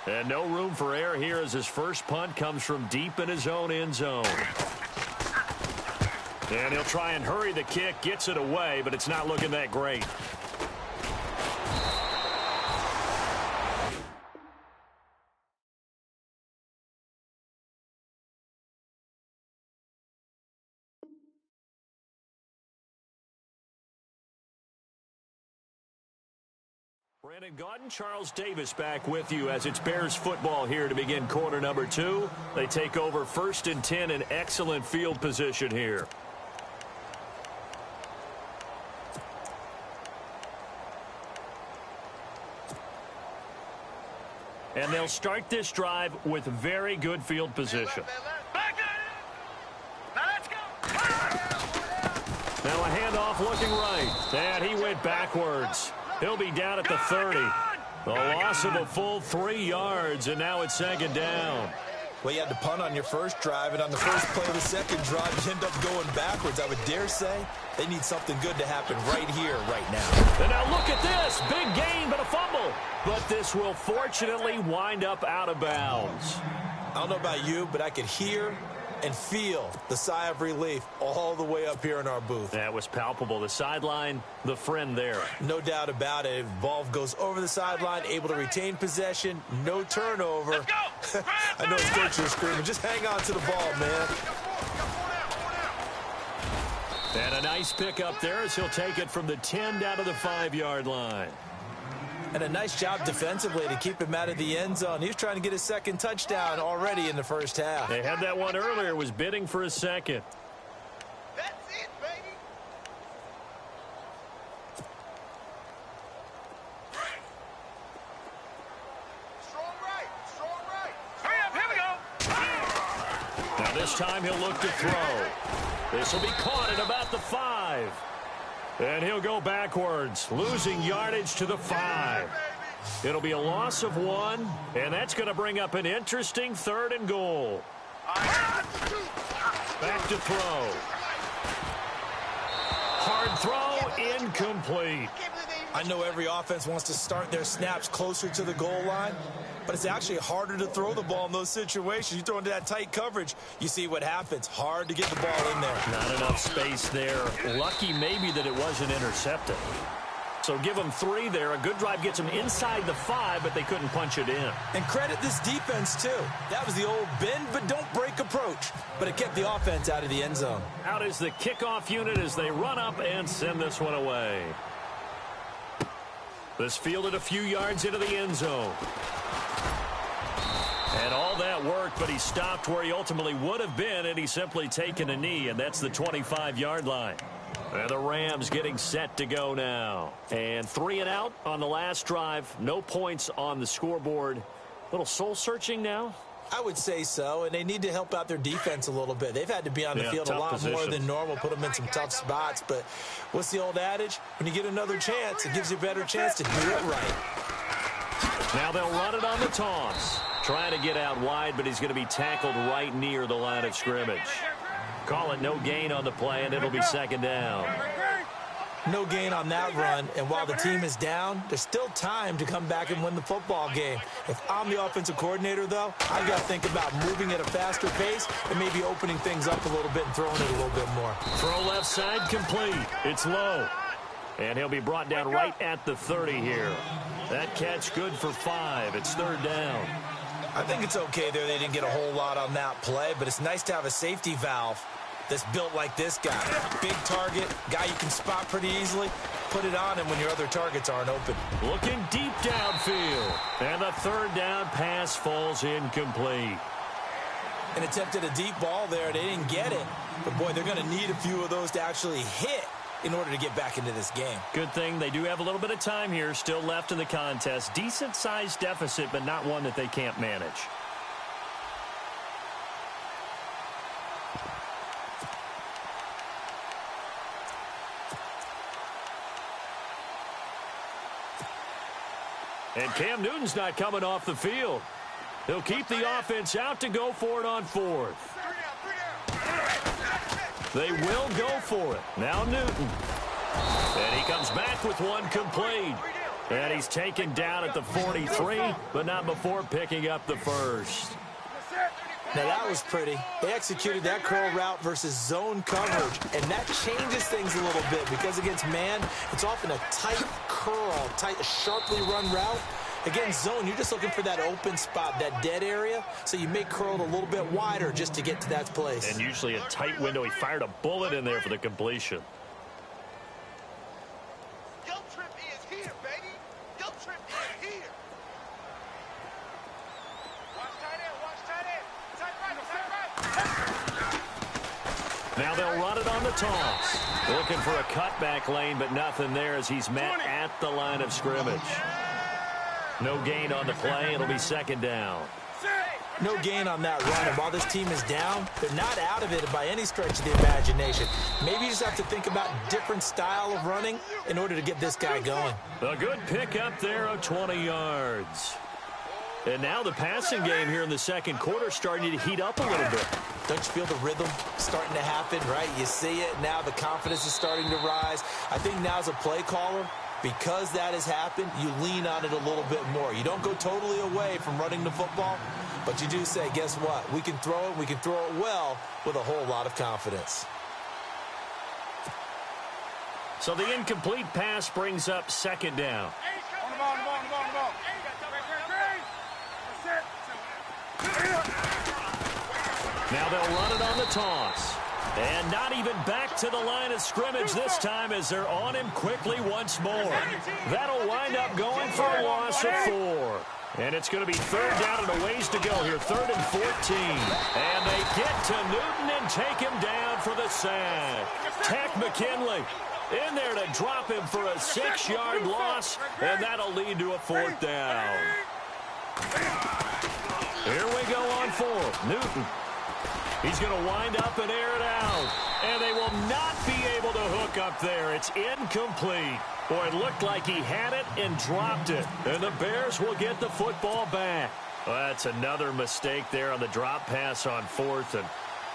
And no room for error here as his first punt comes from deep in his own end zone. And he'll try and hurry the kick, gets it away, but it's not looking that great. Brandon Gaudin, Charles Davis back with you as it's Bears football here to begin quarter number 2. They take over 1st and 10 in excellent field position here. And they'll start this drive with very good field position. Now a handoff looking right. And he went backwards. He'll be down at the 30. The loss of a full 3 yards, and now it's 2nd down. Well, you had to punt on your first drive, and on the first play of the second drive, you end up going backwards. I would dare say they need something good to happen right here, right now. And now look at this. Big gain, but a fumble. But this will fortunately wind up out of bounds. I don't know about you, but I could hear and feel the sigh of relief all the way up here in our booth. That was palpable. The sideline, the friend there. No doubt about it. Ball goes over the sideline, able to retain possession, no turnover. Let's go! I know it's coach is screaming. Just hang on to the ball, man. And a nice pickup there as he'll take it from the 10 down to the 5-yard line. And a nice job defensively to keep him out of the end zone. He was trying to get his second touchdown already in the first half. They had that one earlier, was bidding for a second. That's it, baby. Strong right. Strong right. Hurry up, here we go. Now this time he'll look to throw. This will be caught at about the 5. And he'll go backwards, losing yardage to the 5. It'll be a loss of 1, and that's going to bring up an interesting 3rd and goal. Back to throw. Hard throw, incomplete. I know every offense wants to start their snaps closer to the goal line, but it's actually harder to throw the ball in those situations. You throw into that tight coverage, you see what happens. Hard to get the ball in there. Not enough space there. Lucky maybe that it wasn't intercepted. So give them 3 there. A good drive gets them inside the 5, but they couldn't punch it in. And credit this defense, too. That was the old bend but don't break approach, but it kept the offense out of the end zone. Out is the kickoff unit as they run up and send this one away. This fielded a few yards into the end zone. And all that worked, but he stopped where he ultimately would have been, and he's simply taken a knee, and that's the 25-yard line. And the Rams getting set to go now. And 3 and out on the last drive. No points on the scoreboard. A little soul-searching now? I would say so, and they need to help out their defense a little bit. They've had to be on the field a lot more than normal, put them in some tough spots. But what's the old adage? When you get another chance, it gives you a better chance to do it right. Now they'll run it on the toss. Trying to get out wide, but he's going to be tackled right near the line of scrimmage. Call it no gain on the play, and it'll be 2nd down. No gain on that run, and while the team is down, there's still time to come back and win the football game. If I'm the offensive coordinator, though, I've got to think about moving at a faster pace and maybe opening things up a little bit and throwing it a little bit more. Throw left side complete. It's low. And he'll be brought down right at the 30 here. That catch good for 5. It's 3rd down. I think it's okay there. They didn't get a whole lot on that play, but it's nice to have a safety valve that's built like this guy. Big target, guy you can spot pretty easily. Put it on him when your other targets aren't open. Looking deep downfield. And the 3rd down pass falls incomplete. And attempted a deep ball there. They didn't get it. But, boy, they're going to need a few of those to actually hit in order to get back into this game. Good thing they do have a little bit of time here still left in the contest. Decent-sized deficit, but not one that they can't manage. And Cam Newton's not coming off the field. He'll keep the offense out to go for it on 4th. They will go for it. Now Newton. And he comes back with one complete. And he's taken down at the 43, but not before picking up the first. Now that was pretty. They executed that curl route versus zone coverage, and that changes things a little bit because against man, it's often a tight curl, sharply run route. Against zone, you're just looking for that open spot, that dead area, so you may curl it a little bit wider just to get to that place. And usually a tight window. He fired a bullet in there for the completion. Now they'll run it on the toss. Looking for a cutback lane, but nothing there as he's met at the line of scrimmage. No gain on the play. It'll be second down. No gain on that run, and while this team is down, they're not out of it by any stretch of the imagination. Maybe you just have to think about different style of running in order to get this guy going. A good pickup there of 20 yards. And now the passing game here in the second quarter starting to heat up a little bit. Don't you feel the rhythm starting to happen, right? You see it. Now the confidence is starting to rise. I think now as a play caller, because that has happened, you lean on it a little bit more. You don't go totally away from running the football, but you do say, guess what? We can throw it. We can throw it well with a whole lot of confidence. So the incomplete pass brings up second down. Now they'll run it on the toss. And not even back to the line of scrimmage this time as they're on him quickly once more. That'll wind up going for a loss of 4. And it's going to be third down and a ways to go here, 3rd and 14. And they get to Newton and take him down for the sack. Tack McKinley in there to drop him for a 6-yard loss, and that'll lead to a 4th down. Here we go on 4th. Newton. He's going to wind up and air it out. And they will not be able to hook up there. It's incomplete. Boy, it looked like he had it and dropped it. And the Bears will get the football back. Well, that's another mistake there on the drop pass on 4th. And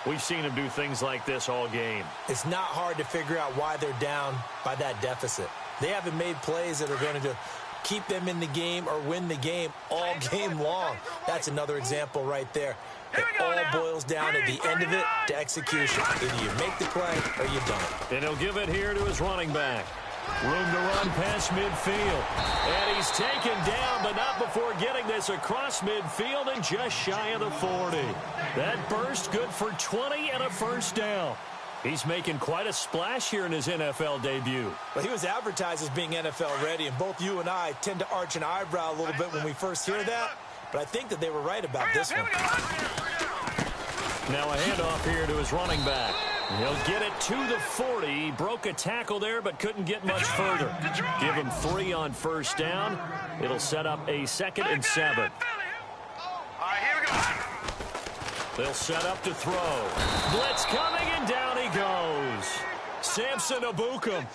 we've seen him do things like this all game. It's not hard to figure out why they're down by that deficit. They haven't made plays that are going to keep them in the game or win the game all game long. That's another example right there. It all boils down at the end of it to execution. Either you make the play or you don't. And he'll give it here to his running back. Room to run past midfield. And he's taken down, but not before getting this across midfield and just shy of the 40. That burst good for 20 and a first down. He's making quite a splash here in his NFL debut. Well, he was advertised as being NFL ready, and both you and I tend to arch an eyebrow a little bit when we first hear that. But I think that they were right about this one. Now a handoff here to his running back. He'll get it to the 40. He broke a tackle there, but couldn't get much further. Give him 3 on first down. It'll set up a 2nd and 7. They'll set up to throw. Blitz coming, and down he goes. Samson Abukum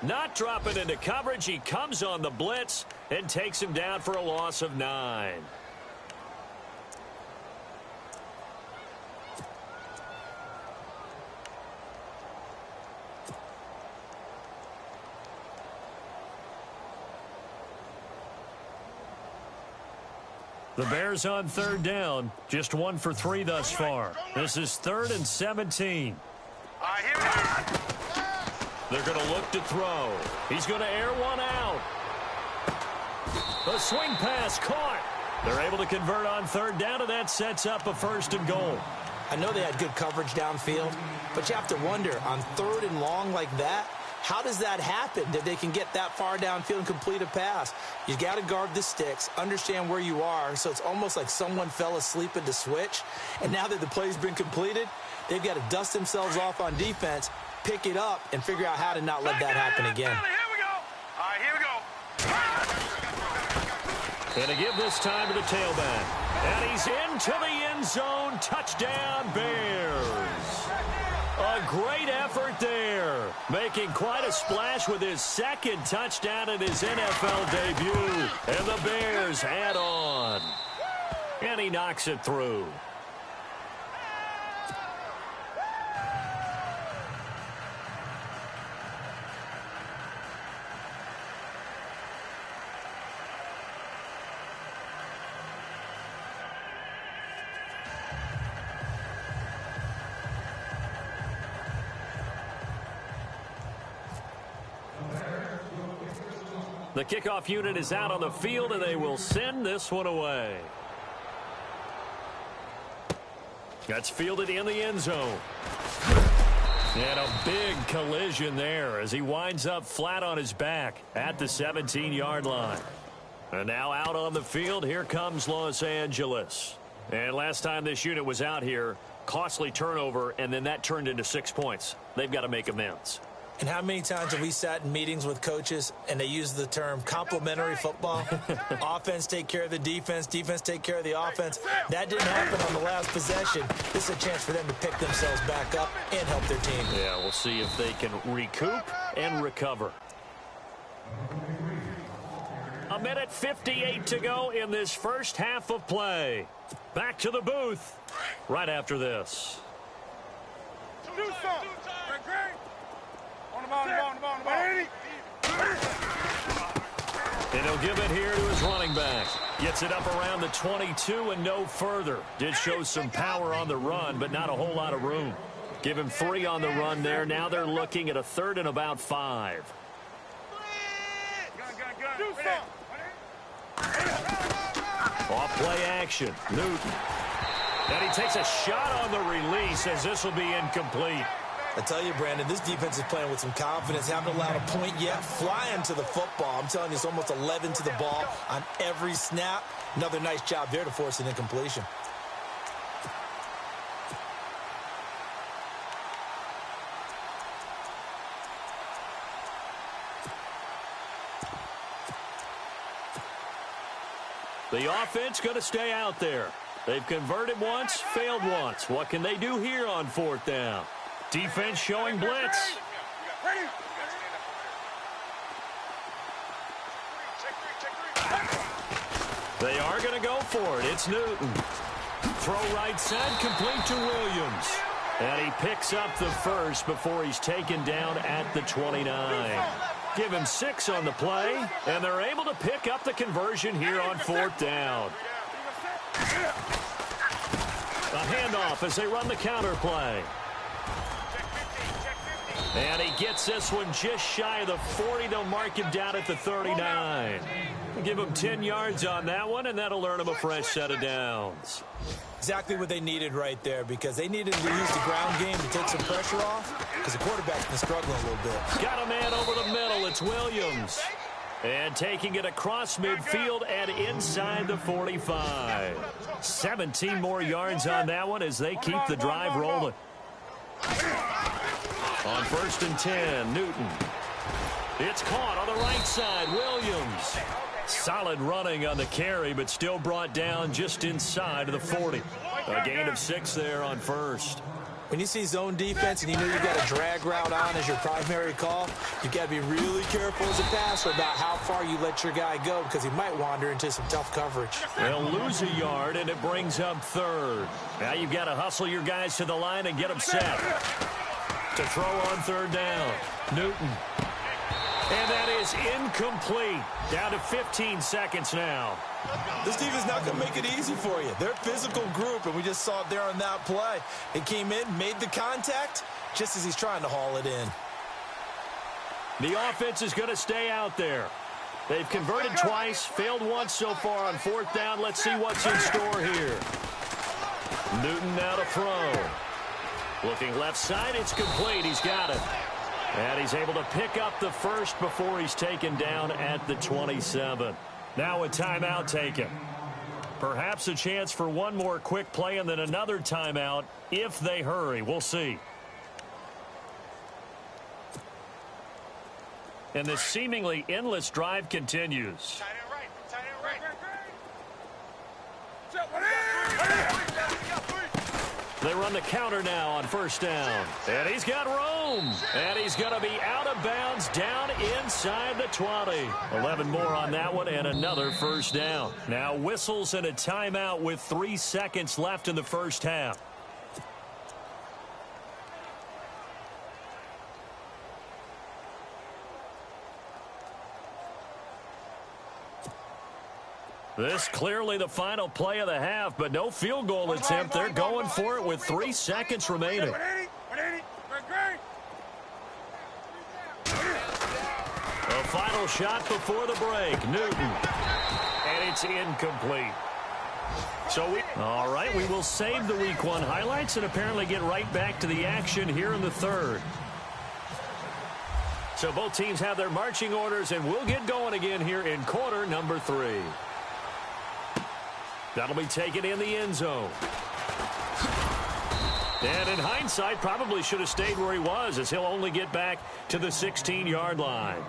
not dropping into coverage. He comes on the blitz and takes him down for a loss of 9. The Bears on 3rd down, just 1 for 3 thus far. This is 3rd and 17. They're going to look to throw. He's going to air one out. A swing pass caught. They're able to convert on 3rd down, and that sets up a 1st and goal. I know they had good coverage downfield, but you have to wonder, on 3rd and long like that, how does that happen that they can get that far downfield and complete a pass? You got to guard the sticks, understand where you are, so it's almost like someone fell asleep at the switch, and now that the play's been completed, they've got to dust themselves off on defense, pick it up, and figure out how to not let that happen again. And to give this time to the tailback. And he's into the end zone. Touchdown, Bears. A great effort there. Making quite a splash with his 2nd touchdown in his NFL debut. And the Bears add on. And he knocks it through. The kickoff unit is out on the field, and they will send this one away. That's fielded in the end zone. And a big collision there as he winds up flat on his back at the 17-yard line. And now out on the field, here comes Los Angeles. And last time this unit was out here, costly turnover, and then that turned into 6 points. They've got to make amends. And how many times have we sat in meetings with coaches and they use the term complementary football? Offense take care of the defense, defense take care of the offense. That didn't happen on the last possession. This is a chance for them to pick themselves back up and help their team. Yeah, we'll see if they can recoup and recover. A minute 58 to go in this first half of play. Back to the booth right after this. Do something. On the ball. And he'll give it here to his running back. Gets it up around the 22 and no further. Did show some power on the run, but not a whole lot of room. Give him 3 on the run there. Now they're looking at a 3rd and about 5. Do something. Off play action. Newton. And he takes a shot on the release as this will be incomplete. I tell you, Brandon, this defense is playing with some confidence. Haven't allowed a point yet. Flying to the football. I'm telling you, it's almost 11 to the ball on every snap. Another nice job there to force an incompletion. The offense going to stay out there. They've converted once, failed once. What can they do here on 4th down? Defense showing blitz. They are going to go for it. It's Newton. Throw right side, complete to Williams. And he picks up the first before he's taken down at the 29. Give him 6 on the play, and they're able to pick up the conversion here on 4th down. A handoff as they run the counter play. And he gets this one just shy of the 40. They'll mark him down at the 39. Give him 10 yards on that one, and that'll earn him a fresh set of downs. Exactly what they needed right there, because they needed to use the ground game to take some pressure off, because the quarterback's been struggling a little bit. Got a man over the middle. It's Williams. And taking it across midfield and inside the 45. 17 more yards on that one as they keep the drive rolling. On 1st and 10, Newton. It's caught on the right side, Williams. Solid running on the carry, but still brought down just inside of the 40. A gain of 6 there on 1st. When you see zone defense and you know you've got a drag route on as your primary call, you've got to be really careful as a passer about how far you let your guy go, because he might wander into some tough coverage. They'll lose a yard, and it brings up 3rd. Now you've got to hustle your guys to the line and get them set. To throw on 3rd down, Newton. And that is incomplete. Down to 15 seconds now. This defense is not going to make it easy for you. They're a physical group, and we just saw it there on that play. It came in, made the contact, just as he's trying to haul it in. The offense is going to stay out there. They've converted twice, failed once so far on 4th down. Let's see what's in store here. Newton now to throw. Looking left side, it's complete. He's got it. And he's able to pick up the first before he's taken down at the 27. Now a timeout taken. Perhaps a chance for one more quick play and then another timeout if they hurry. We'll see. And this seemingly endless drive continues. They run the counter now on 1st down. And he's got room. And he's going to be out of bounds down inside the 20. 11 more on that one and another 1st down. Now whistles and a timeout with 3 seconds left in the first half. This clearly the final play of the half, but no field goal attempt. They're going for it with 3 seconds remaining. A final shot before the break. Newton. And it's incomplete. All right, we will save the Week 1 highlights and apparently get right back to the action here in the third. So both teams have their marching orders, and we'll get going again here in quarter number 3. That'll be taken in the end zone. And in hindsight, probably should have stayed where he was, as he'll only get back to the 16-yard line.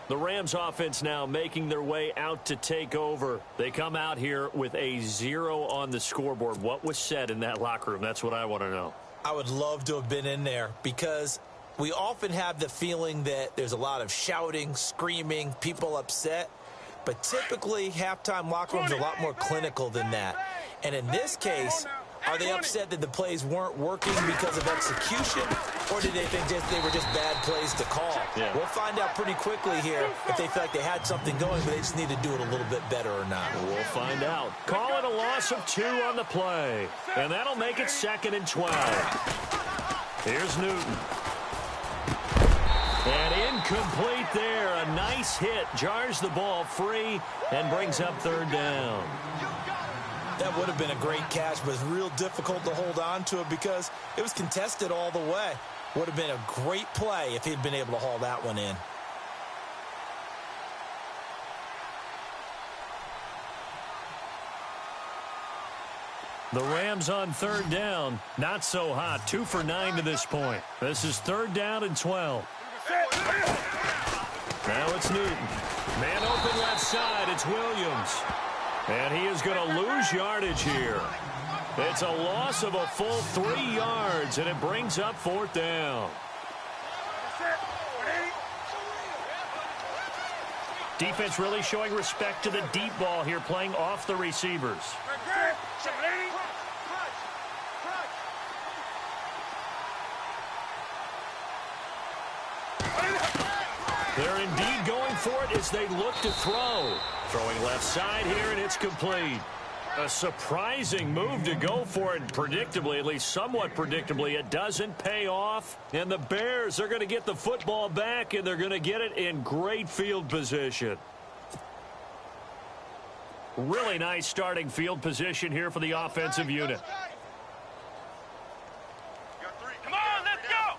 The Rams offense now making their way out to take over. They come out here with a 0 on the scoreboard. What was said in that locker room? That's what I want to know. I would love to have been in there because we often have the feeling that there's a lot of shouting, screaming, people upset. But typically, halftime locker rooms are a lot more clinical than that. And in this case, are they upset that the plays weren't working because of execution, or did they think they were just bad plays to call? Yeah. We'll find out pretty quickly here if they feel like they had something going, but they just need to do it a little bit better or not. We'll find out. Call it a loss of 2 on the play, and that'll make it 2nd and 12. Here's Newton. And incomplete there. A nice hit. Jars the ball free and brings up 3rd down. That would have been a great catch, but it's real difficult to hold on to it because it was contested all the way. Would have been a great play if he'd been able to haul that one in. The Rams on 3rd down. Not so hot. 2 for 9 to this point. This is 3rd down and 12. Now it's Newton. Man open left side. It's Williams. And he is going to lose yardage here. It's a loss of a full 3 yards, and it brings up 4th down. Defense really showing respect to the deep ball here, playing off the receivers. They're indeed going for it as they look to throw. Throwing left side here, and it's complete. A surprising move to go for it. Predictably, at least somewhat predictably, it doesn't pay off. And the Bears are going to get the football back, and they're going to get it in great field position. Really nice starting field position here for the offensive unit. Come on, let's go!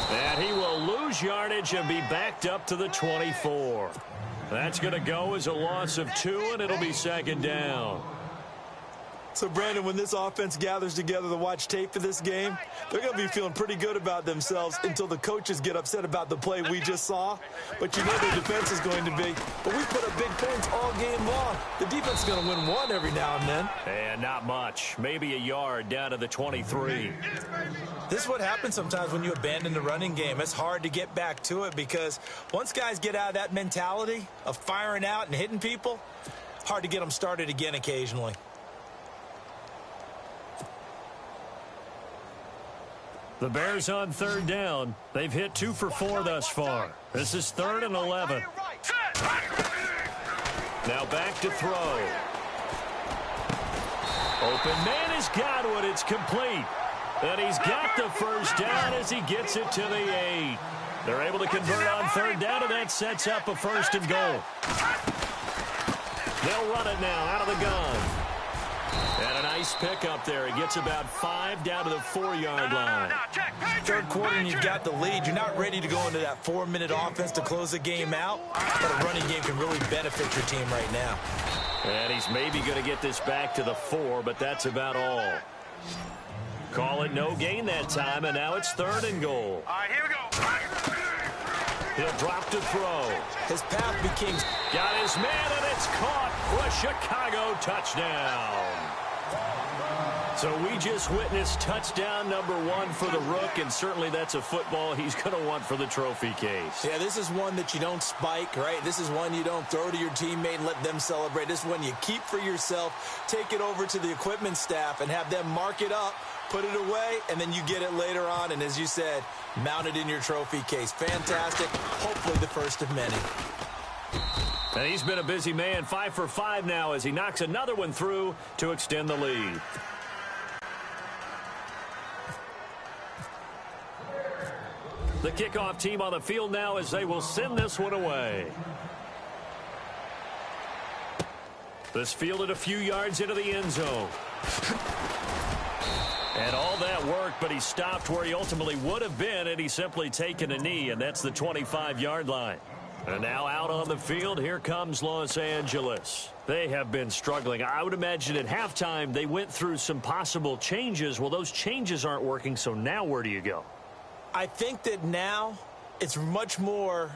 And he will lose yardage and be backed up to the 24. That's going to go as a loss of 2, and it'll be 2nd down. So, Brandon, when this offense gathers together to watch tape for this game, they're going to be feeling pretty good about themselves until the coaches get upset about the play we just saw. But you know their defense is going to be. But we put up big points all game long. The defense is going to win one every now and then. And not much. Maybe a yard down to the 23. This is what happens sometimes when you abandon the running game. It's hard to get back to it because once guys get out of that mentality of firing out and hitting people, it's hard to get them started again occasionally. The Bears on 3rd down. They've hit 2 for 4 thus far. This is 3rd and 11. Now back to throw. Open man is Godwin. It's complete. And he's got the first down as he gets it to the 8. They're able to convert on 3rd down, and that sets up a 1st and goal. They'll run it now out of the gun. And a nice pickup there. He gets about 5 down to the 4-yard line. 3rd quarter and you've got the lead. You're not ready to go into that 4-minute offense to close the game out, but a running game can really benefit your team right now. And he's maybe going to get this back to the 4, but that's about all. Call it no gain that time, and now it's 3rd and goal. All right, here we go. He'll drop to throw. His path became... Got his man, and it's caught for a Chicago touchdown. So we just witnessed touchdown number 1 for the Rook, and certainly that's a football he's going to want for the trophy case. Yeah, this is one that you don't spike, right? This is one you don't throw to your teammate and let them celebrate. This is one you keep for yourself, take it over to the equipment staff, and have them mark it up, put it away, and then you get it later on, and as you said, mount it in your trophy case. Fantastic. Hopefully the first of many. And he's been a busy man, 5 for 5 now as he knocks another one through to extend the lead. The kickoff team on the field now as they will send this one away. This fielded a few yards into the end zone. And all that work, but he stopped where he ultimately would have been had he simply taken a knee, and that's the 25-yard line. And now out on the field, here comes Los Angeles. They have been struggling. I would imagine at halftime they went through some possible changes. Well, those changes aren't working, so now where do you go? I think that now it's much more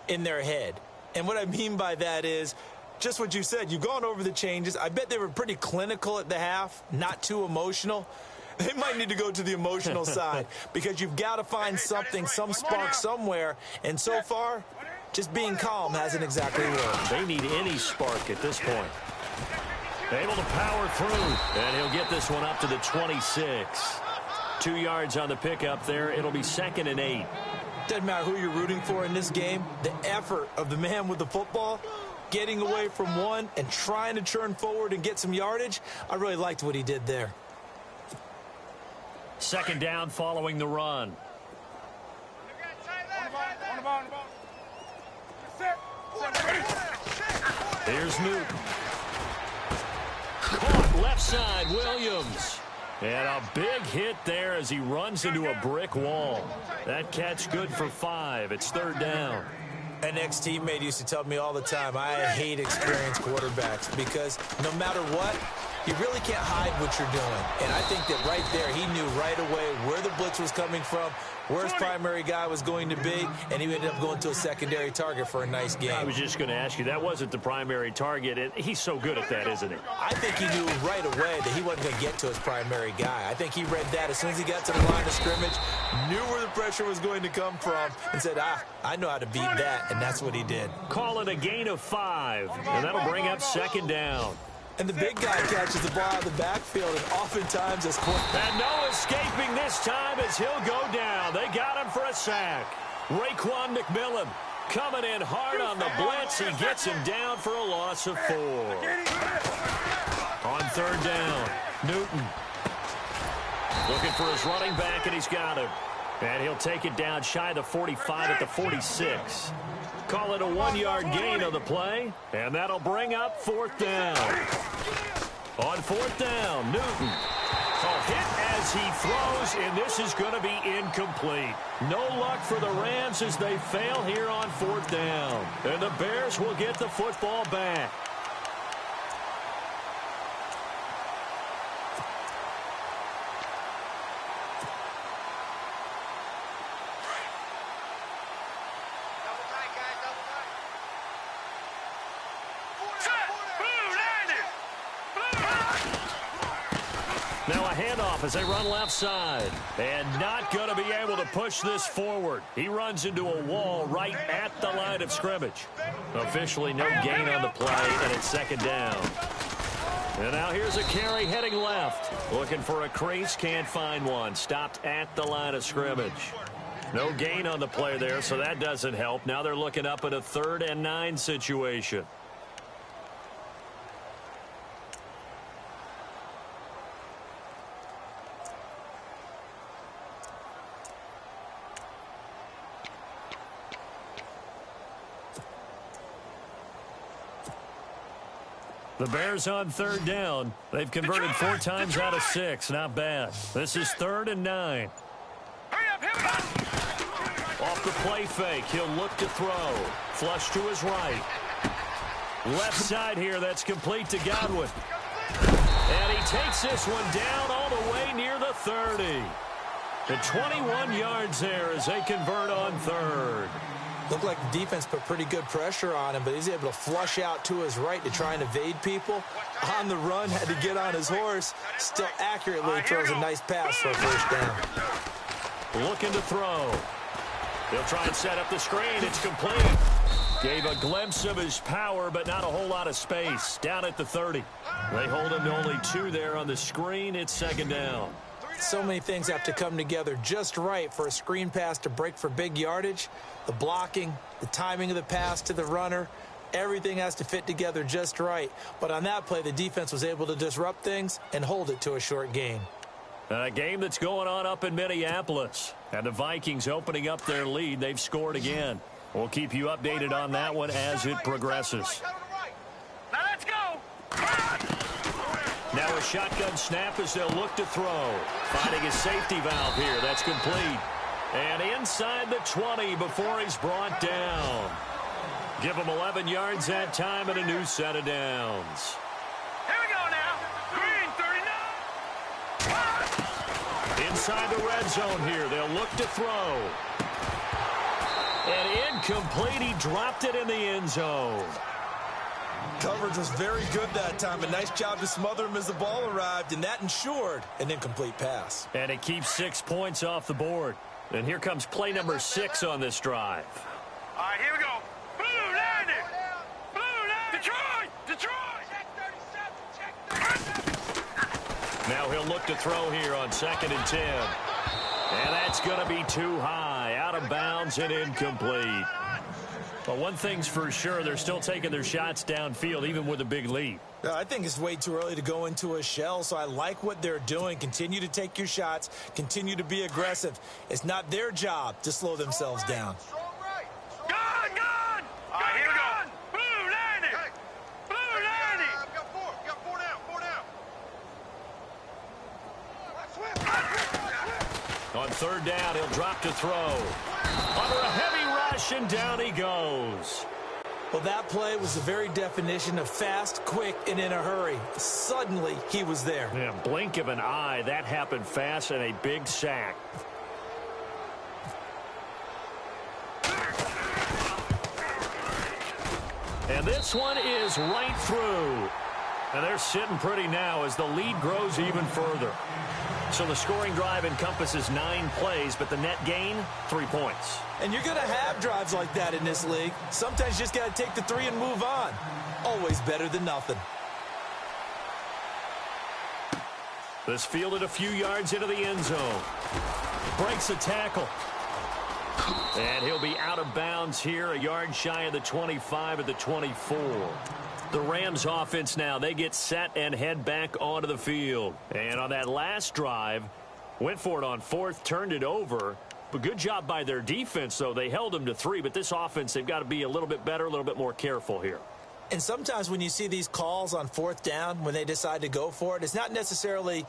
in their head. And what I mean by that is just what you said. You've gone over the changes. I bet they were pretty clinical at the half, not too emotional. They might need to go to the emotional side because you've got to find something, some spark somewhere. And so far, just being calm hasn't exactly worked. They need any spark at this point. Able to power through, and he'll get this one up to the 26. 2 yards on the pickup there. It'll be 2nd and 8. Doesn't matter who you're rooting for in this game. The effort of the man with the football, getting away from one and trying to turn forward and get some yardage, I really liked what he did there. 2nd down following the run. Here's Newton. Caught left side, Williams. And a big hit there as he runs into a brick wall. That catch good for 5. It's 3rd down. An ex-teammate used to tell me all the time, I hate experienced quarterbacks because no matter what, you really can't hide what you're doing. And I think that right there, he knew right away where the blitz was coming from, where his primary guy was going to be, and he ended up going to a secondary target for a nice game. I was just going to ask you, that wasn't the primary target, and he's so good at that, isn't he? I think he knew right away that he wasn't going to get to his primary guy. I think he read that as soon as he got to the line of scrimmage, knew where the pressure was going to come from, and said, I know how to beat that, and that's what he did. Call it a gain of 5, and that'll bring up 2nd down. And the big guy catches the ball out of the backfield, and oftentimes is and no escaping this time as he'll go down. They got him for a sack. Raekwon McMillan coming in hard on the blitz. He gets him down for a loss of 4. On 3rd down, Newton looking for his running back, and he's got him. And he'll take it down shy of the 45 at the 46. Call it a 1-yard gain on the play, and that'll bring up 4th down. On 4th down, Newton. A hit as he throws, and this is going to be incomplete. No luck for the Rams as they fail here on 4th down. And the Bears will get the football back. Now a handoff as they run left side. And not going to be able to push this forward. He runs into a wall right at the line of scrimmage. Officially no gain on the play, and it's 2nd down. And now here's a carry heading left. Looking for a crease, can't find one. Stopped at the line of scrimmage. No gain on the play there, so that doesn't help. Now they're looking up at a 3rd and 9 situation. The Bears on 3rd down. They've converted 4 times out of 6. Not bad. This is 3rd and 9. Off the play fake, he'll look to throw. Flush to his right. Left side here, that's complete to Godwin. And he takes this one down all the way near the 30. The 21 yards there as they convert on 3rd. Looked like the defense put pretty good pressure on him, but he's able to flush out to his right to try and evade people. On the run, had to get on his horse. Still accurately throws a nice pass for a 1st down. Looking to throw. He'll try and set up the screen. It's complete. Gave a glimpse of his power, but not a whole lot of space. Down at the 30. They hold him to only 2 there on the screen. It's 2nd down. So many things have to come together just right for a screen pass to break for big yardage. The blocking, the timing of the pass to the runner, everything has to fit together just right. But on that play, the defense was able to disrupt things and hold it to a short gain. A game that's going on up in Minneapolis. And the Vikings opening up their lead. They've scored again. We'll keep you updated on that one as it progresses. Now let's go. Now a shotgun snap as they'll look to throw. Finding his safety valve here. That's complete. And inside the 20 before he's brought down. Give him 11 yards that time and a new set of downs. Here we go now. Green 39. Inside the red zone here. They'll look to throw. And incomplete. He dropped it in the end zone. Coverage was very good that time. A nice job to smother him as the ball arrived, and that ensured an incomplete pass. And it keeps 6 points off the board. And here comes play number 6 on this drive. All right, here we go. Blue landing. Blue landing. Detroit. Check 37. Now he'll look to throw here on 2nd and 10. And that's going to be too high. Out of bounds and incomplete. But one thing's for sure, they're still taking their shots downfield, even with a big lead. I think it's way too early to go into a shell, so I like what they're doing. Continue to take your shots. Continue to be aggressive. It's not their job to slow themselves down. Gun! All right, here we go. Blue landing. Blue landing. We got four down. On 3rd down, he'll drop to throw. Under a heavy rush, and down he goes. Well, that play was the very definition of fast, quick, and in a hurry. Suddenly, he was there. Yeah, blink of an eye. That happened fast and a big sack. And this one is right through. And they're sitting pretty now as the lead grows even further. So the scoring drive encompasses 9 plays, but the net gain, 3 points. And you're going to have drives like that in this league. Sometimes you just got to take the 3 and move on. Always better than nothing. This fielded a few yards into the end zone. Breaks a tackle. And he'll be out of bounds here, a yard shy of the 25 at the 24. The Rams offense now, they get set and head back onto the field. And on that last drive, went for it on 4th, turned it over. But good job by their defense, though. They held them to 3, but this offense, they've got to be a little bit better, a little bit more careful here. And sometimes when you see these calls on 4th down, when they decide to go for it, it's not necessarily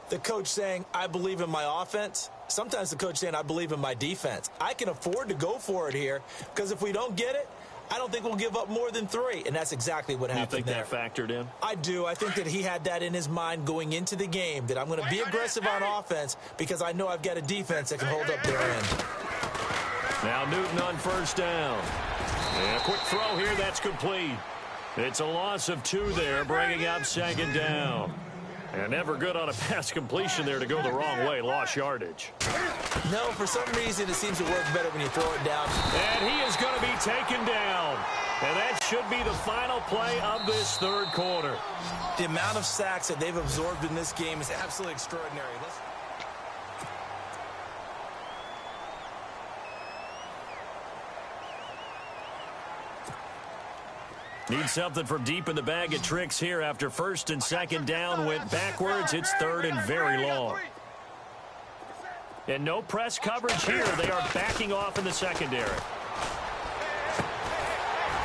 the coach saying, I believe in my offense. Sometimes the coach saying, I believe in my defense. I can afford to go for it here because if we don't get it, I don't think we'll give up more than 3, and that's exactly what happened there. You think that factored in? I do. I think that he had that in his mind going into the game, that I'm going to be aggressive on offense because I know I've got a defense that can hold up their end. Now Newton on 1st down. And a quick throw here, that's complete. It's a loss of 2 there, bringing up 2nd down. And never good on a pass completion there to go the wrong way. Lost yardage. No, for some reason it seems to work better when you throw it down. And he is going to be taken down. And that should be the final play of this 3rd quarter. The amount of sacks that they've absorbed in this game is absolutely extraordinary. Need something from deep in the bag of tricks here after 1st and 2nd down went backwards. It's 3rd and very long. And no press coverage here. They are backing off in the secondary.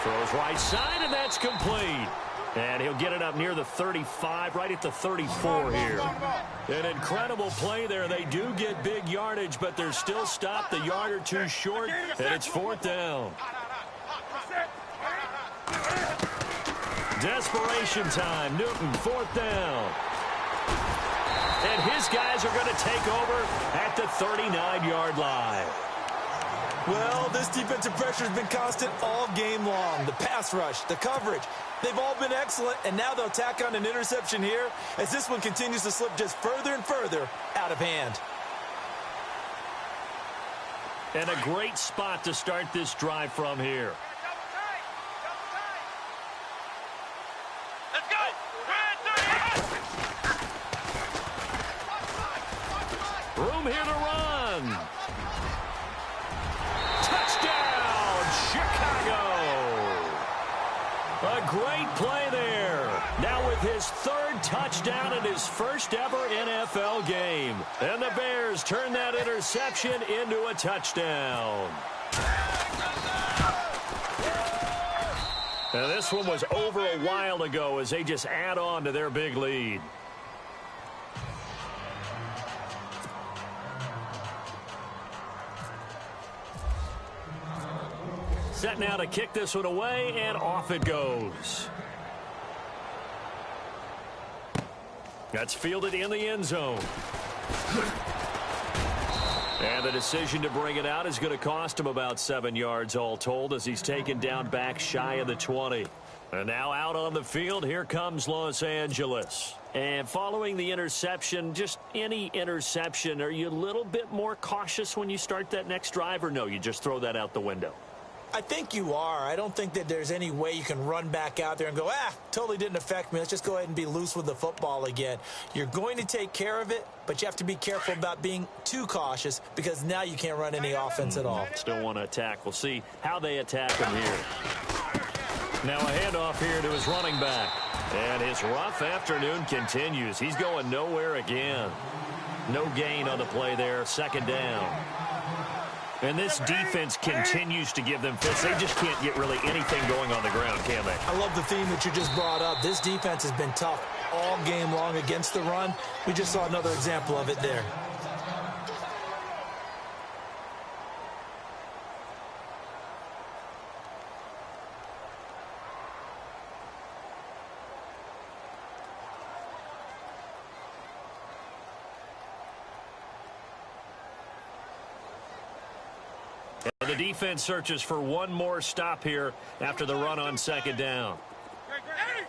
Throws right side, and that's complete. And he'll get it up near the 35, right at the 34 here. An incredible play there. They do get big yardage, but they're still stopped a yard or 2 short, and it's 4th down. Desperation time. Newton, 4th down. And his guys are going to take over at the 39-yard line. Well, this defensive pressure has been constant all game long. The pass rush, the coverage, they've all been excellent, and now they'll tack on an interception here as this one continues to slip just further and further out of hand. And a great spot to start this drive from here. Let's go. Room here to run. Touchdown, Chicago. A great play there. Now with his third touchdown in his first ever NFL game. And the Bears turn that interception into a touchdown. Now this one was over a while ago as they just add on to their big lead. Set now to kick this one away, and off it goes. That's fielded in the end zone. And the decision to bring it out is going to cost him about 7 yards all told as he's taken down back shy of the 20. And now out on the field, here comes Los Angeles. And following the interception, just any interception, are you a little bit more cautious when you start that next drive, or no, you just throw that out the window? I think you are. I don't think that there's any way you can run back out there and go, totally didn't affect me. Let's just go ahead and be loose with the football again. You're going to take care of it, but you have to be careful about being too cautious because now you can't run any offense at all. Still want to attack. We'll see how they attack him here. Now a handoff here to his running back. And his rough afternoon continues. He's going nowhere again. No gain on the play there. Second down. And this defense continues to give them fits. They just can't get really anything going on the ground, can they? I love the theme that you just brought up. This defense has been tough all game long against the run. We just saw another example of it there. The defense searches for one more stop here after the run on second down. Hey,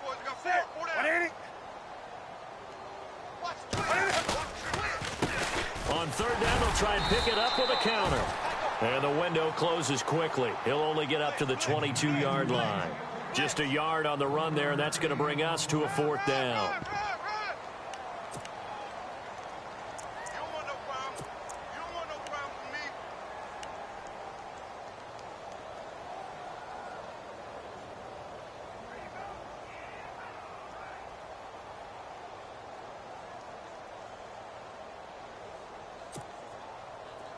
boys, we got four down. On third down, they'll try and pick it up with a counter. And the window closes quickly. He'll only get up to the 22-yard line. Just a yard on the run there, and that's going to bring us to a fourth down.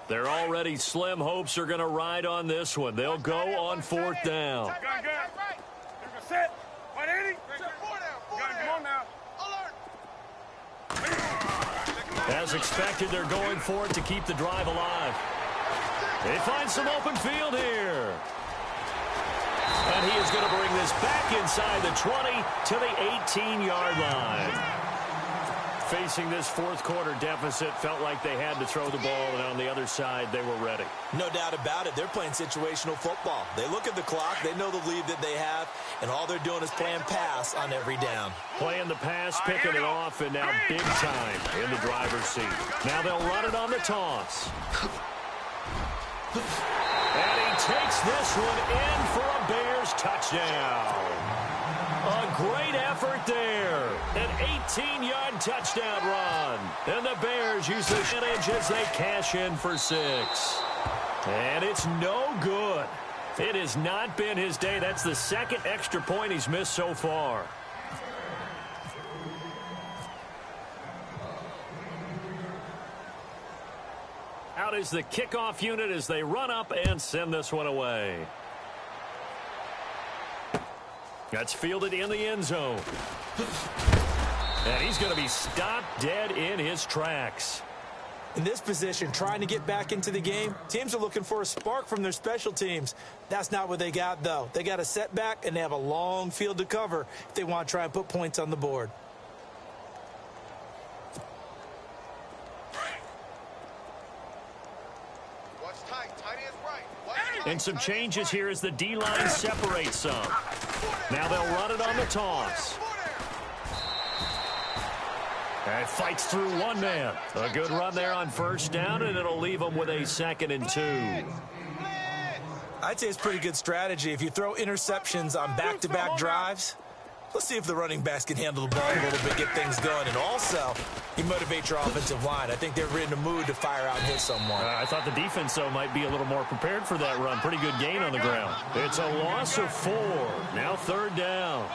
They're already slim hopes are going to ride on this one. They'll go on fourth down. Set. As expected, they're going for it to keep the drive alive. They find some open field here. And he is going to bring this back inside the 20 to the 18-yard line. Facing this fourth quarter deficit, felt like they had to throw the ball, and on the other side, they were ready. No doubt about it. They're playing situational football. They look at the clock, they know the lead that they have, and all they're doing is playing pass on every down. Playing the pass, picking it off, and now big time in the driver's seat. Now they'll run it on the toss. And he takes this one in for a Bears touchdown. A great effort there. An 18-yard touchdown run. And the Bears use the advantage as they cash in for 6. And it's no good. It has not been his day. That's the second extra point he's missed so far. Out is the kickoff unit as they run up and send this one away. That's fielded in the end zone. And he's going to be stopped dead in his tracks. In this position, trying to get back into the game, teams are looking for a spark from their special teams. That's not what they got, though. They got a setback, and they have a long field to cover if they want to try and put points on the board. And some changes here as the D-line separates some. Now they'll run it on the toss. And fights through one man. A good run there on first down, and it'll leave them with a 2nd and 2. I'd say it's pretty good strategy. If you throw interceptions on back-to-back drives, Let's see if the running backs can handle the ball a little bit, get things going. And also, you motivate your offensive line. I think they're in the mood to fire out and hit someone. I thought the defense, though, might be a little more prepared for that run. Pretty good gain on the ground. It's a loss of 4. Now 3rd down.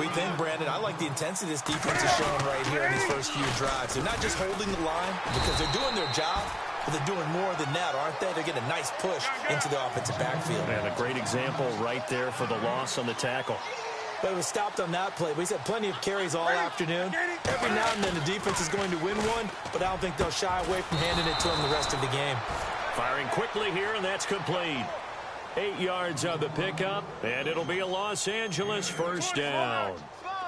We think, Brandon, I like the intensity this defense is showing right here in these first few drives. They're not just holding the line because they're doing their job, but they're doing more than that, aren't they? They're getting a nice push into the offensive backfield. And a great example right there for the loss on the tackle. But it was stopped on that play. He's had plenty of carries all afternoon. Every now and then the defense is going to win one, but I don't think they'll shy away from handing it to him the rest of the game. Firing quickly here, and that's complete. 8 yards on the pickup, and it'll be a Los Angeles 1st down.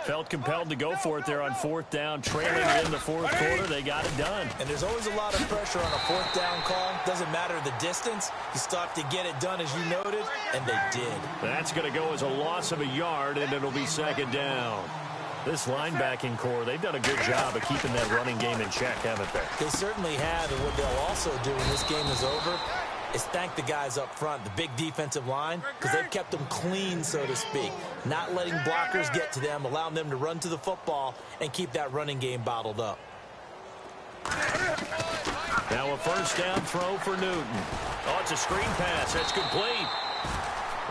Felt compelled to go for it there on 4th down, trailing in the 4th quarter. They got it done. And there's always a lot of pressure on a 4th down call. Doesn't matter the distance. You still have to get it done, as you noted, and they did. That's going to go as a loss of a yard, and it'll be 2nd down. This linebacking core, they've done a good job of keeping that running game in check, haven't they? They certainly have, and what they'll also do when this game is over is thank the guys up front, the big defensive line, because they've kept them clean, so to speak. Not letting blockers get to them, allowing them to run to the football and keep that running game bottled up. Now a 1st down throw for Newton. Oh, it's a screen pass. That's complete.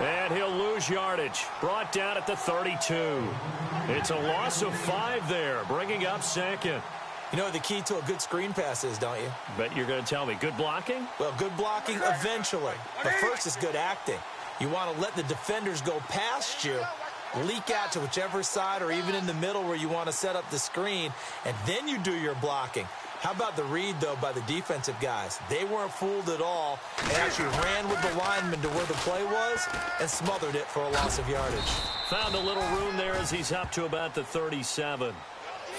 And he'll lose yardage. Brought down at the 32. It's a loss of 5 there, bringing up 2nd. You know what the key to a good screen pass is, don't you? Bet you're going to tell me. Good blocking? Well, good blocking eventually. But first is good acting. You want to let the defenders go past you, leak out to whichever side or even in the middle where you want to set up the screen, and then you do your blocking. How about the read, though, by the defensive guys? They weren't fooled at all. They actually ran with the lineman to where the play was and smothered it for a loss of yardage. Found a little room there as he's up to about the 37.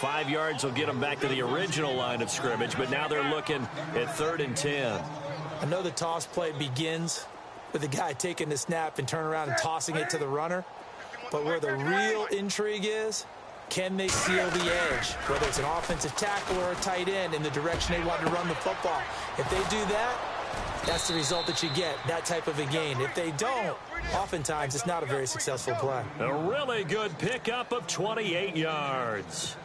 5 yards will get him back to the original line of scrimmage, but now they're looking at 3rd and 10. I know the toss play begins with the guy taking the snap and turn around and tossing it to the runner, but where the real intrigue is, can they seal the edge, whether it's an offensive tackle or a tight end in the direction they want to run the football? If they do that, that's the result that you get, that type of a gain. If they don't, oftentimes it's not a very successful play. A really good pickup of 28 yards.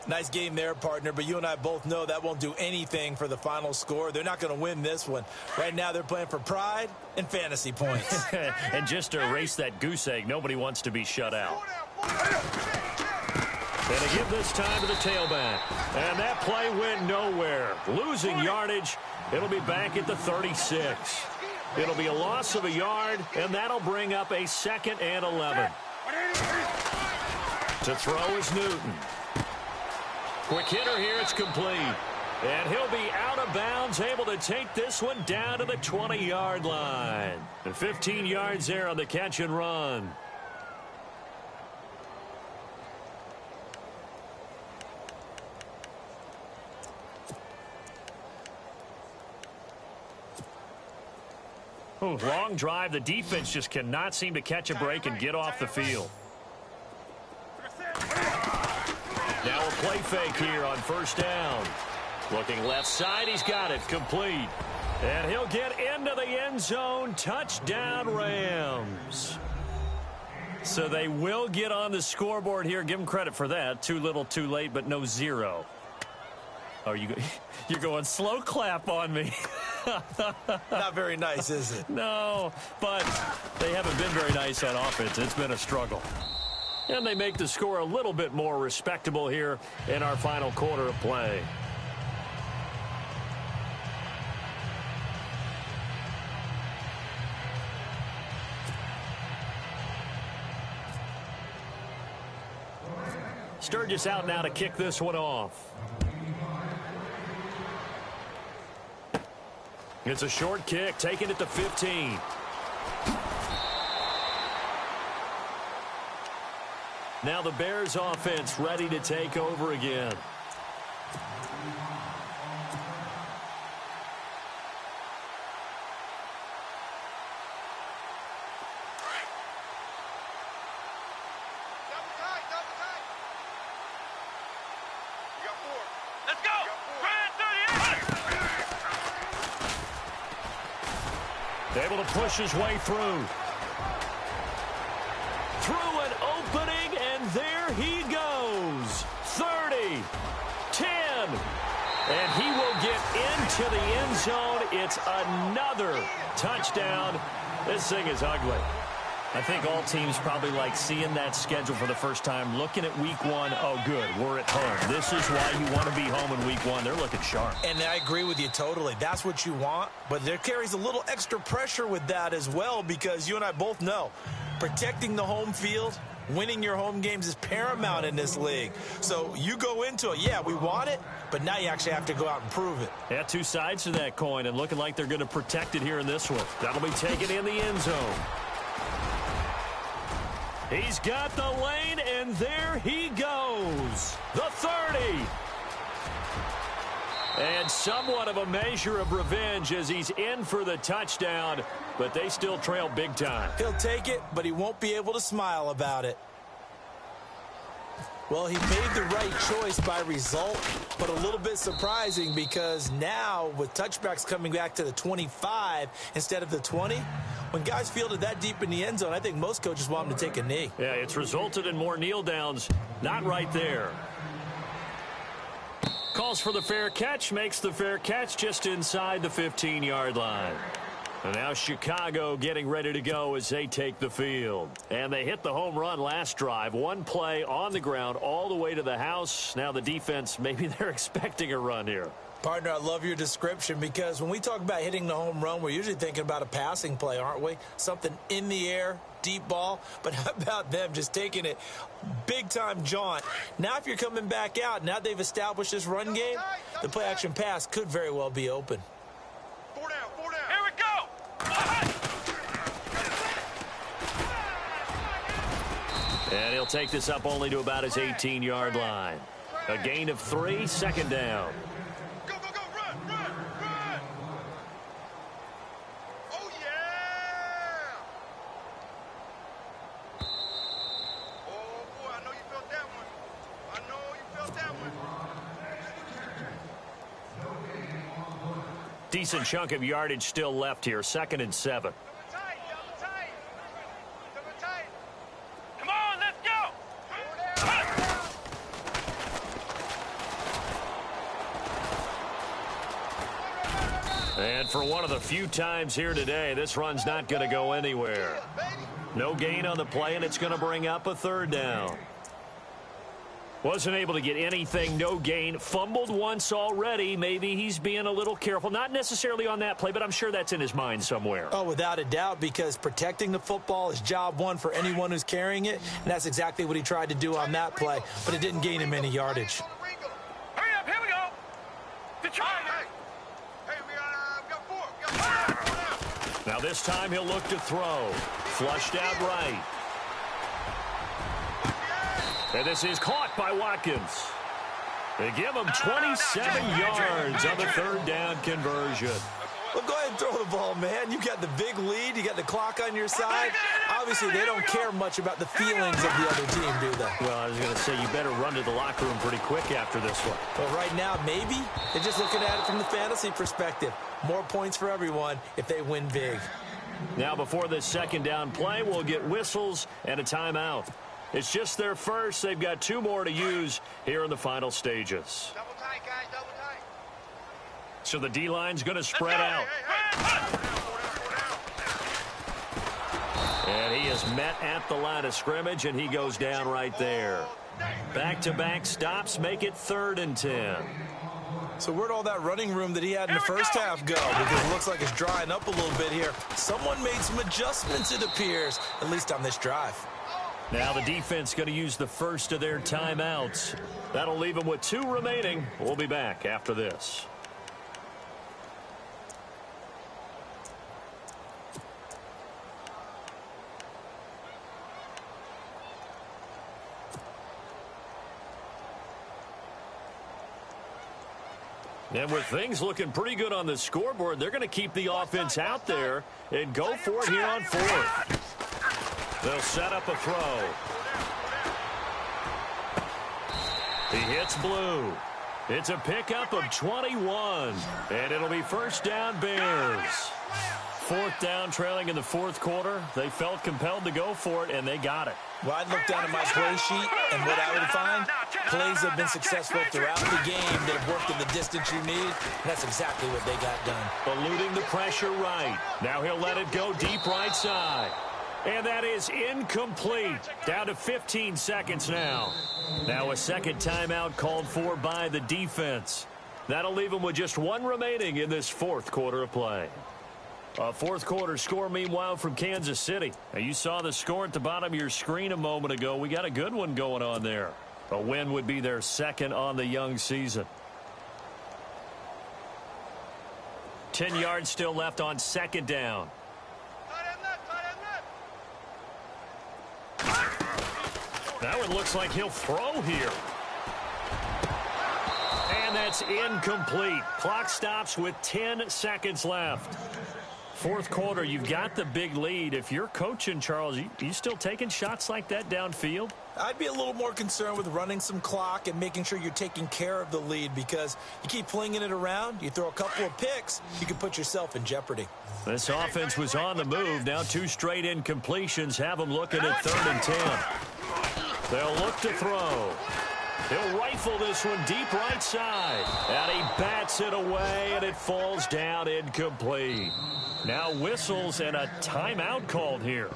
Nice game there, partner, but you and I both know that won't do anything for the final score. They're not going to win this one. Right now they're playing for pride and fantasy points. And just to erase that goose egg, nobody wants to be shut out. And they give this time to the tailback. And that play went nowhere. Losing yardage, it'll be back at the 36. It'll be a loss of a yard, and that'll bring up a 2nd and 11. To throw is Newton. Quick hitter here, it's complete. And he'll be out of bounds, able to take this one down to the 20-yard line. And 15 yards there on the catch and run. Ooh, long drive. The defense just cannot seem to catch a break and get off the field. Now a play fake here on 1st down. Looking left side, he's got it, complete. And he'll get into the end zone. Touchdown, Rams. So they will get on the scoreboard here. Give them credit for that. Too little, too late, but no 0. Oh, you're going slow clap on me. Not very nice, is it? No, but they haven't been very nice on offense. It's been a struggle. And they make the score a little bit more respectable here in our final quarter of play. Sturgis out now to kick this one off. It's a short kick, taking it to 15. Now the Bears offense ready to take over again. Able to push his way through. Through an opening, and there he goes. 30, 10, and he will get into the end zone. It's another touchdown. This thing is ugly. I think all teams probably like seeing that schedule for the first time, looking at week one. Oh, good, we're at home. This is why you want to be home in week one. They're looking sharp. And I agree with you totally. That's what you want, but there carries a little extra pressure with that as well, because you and I both know protecting the home field, winning your home games is paramount in this league. So you go into it, yeah, we want it, but now you actually have to go out and prove it. Yeah, two sides to that coin, and looking like they're going to protect it here in this one. That'll be taken in the end zone. He's got the lane, and there he goes. The 30. And somewhat of a measure of revenge as he's in for the touchdown, but they still trail big time. He'll take it, but he won't be able to smile about it. Well, he made the right choice by result, but a little bit surprising because now with touchbacks coming back to the 25 instead of the 20, when guys fielded that deep in the end zone, I think most coaches want him to take a knee. Yeah, it's resulted in more kneel downs. Not right there. Calls for the fair catch, makes the fair catch just inside the 15-yard line. And now Chicago getting ready to go as they take the field. And they hit the home run last drive. One play on the ground all the way to the house. Now the defense, maybe they're expecting a run here. Partner, I love your description because when we talk about hitting the home run, we're usually thinking about a passing play, aren't we? Something in the air, deep ball. But how about them just taking it big-time jaunt? Now if you're coming back out, now they've established this run game, the play-action pass could very well be open. Four down. Here we go. And he'll take this up only to about his 18-yard line. A gain of 3, second down. Go, run. Oh, yeah. Oh, boy, I know you felt that one. Decent chunk of yardage still left here, 2nd and 7. Come on, let's go. And for one of the few times here today, this run's not going to go anywhere. No gain on the play, and it's going to bring up a 3rd down. Wasn't able to get anything, no gain. Fumbled once already. Maybe he's being a little careful. Not necessarily on that play, but I'm sure that's in his mind somewhere. Oh, without a doubt, because protecting the football is job one for anyone who's carrying it, and that's exactly what he tried to do on that play, but it didn't gain him any yardage. Hurry up, here we go. Detroit. Hey, we got 4. Now this time he'll look to throw. Flushed out right. And this is caught by Watkins. They give him 27 yards on the 3rd down conversion. Well, go ahead and throw the ball, man. You got the big lead. You got the clock on your side. Obviously, they don't care much about the feelings of the other team, do they? Well, I was going to say, you better run to the locker room pretty quick after this one. But right now, maybe they're just looking at it from the fantasy perspective. More points for everyone if they win big. Now, before this 2nd down play, we'll get whistles and a timeout. It's just their first. They've got 2 more to use here in the final stages. Double tight, guys, double tight. So the D-line's going to spread out. And he is met at the line of scrimmage, and he goes down right there. Back-to-back stops make it 3rd and 10. So where'd all that running room that he had in the first half go? Because it looks like it's drying up a little bit here. Someone made some adjustments, it appears, at least on this drive. Now the defense going to use the first of their timeouts. That'll leave them with 2 remaining. We'll be back after this. And with things looking pretty good on the scoreboard, they're going to keep the offense out there and go for it here on 4th. They'll set up a throw. He hits blue. It's a pickup of 21. And it'll be 1st down Bears. 4th down, trailing in the 4th quarter. They felt compelled to go for it, and they got it. Well, I'd look down at my play sheet, and what I would find, plays have been successful throughout the game that have worked in the distance you need, and that's exactly what they got done. Eluding the pressure right. Now he'll let it go deep right side. And that is incomplete. Down to 15 seconds now. Now a second timeout called for by the defense. That'll leave them with just one remaining in this 4th quarter of play. A 4th quarter score, meanwhile, from Kansas City. Now, you saw the score at the bottom of your screen a moment ago. We got a good one going on there. A win would be their 2nd on the young season. 10 yards still left on 2nd down. That one looks like he'll throw here. And that's incomplete. Clock stops with 10 seconds left. 4th quarter, you've got the big lead. If you're coaching, Charles, you still taking shots like that downfield? I'd be a little more concerned with running some clock and making sure you're taking care of the lead, because you keep flinging it around, you throw a couple of picks, you can put yourself in jeopardy. This offense was on the move. Now 2 straight incompletions have them looking at 3rd and 10. They'll look to throw. He'll rifle this one deep right side. And he bats it away, and it falls down incomplete. Now whistles and a timeout called here.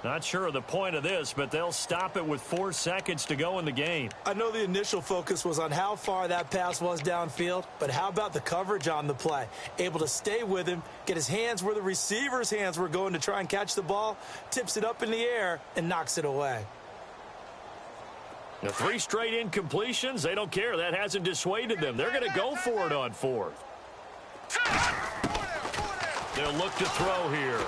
Not sure of the point of this, but they'll stop it with 4 seconds to go in the game. I know the initial focus was on how far that pass was downfield, but how about the coverage on the play? Able to stay with him, get his hands where the receiver's hands were going to try and catch the ball, tips it up in the air, and knocks it away. Now 3 straight incompletions, they don't care. That hasn't dissuaded them. They're going to go for it on 4th. They'll look to throw here.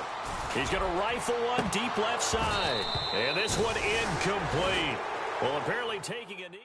He's going to rifle one deep left side. And this one incomplete. Well, apparently taking a knee.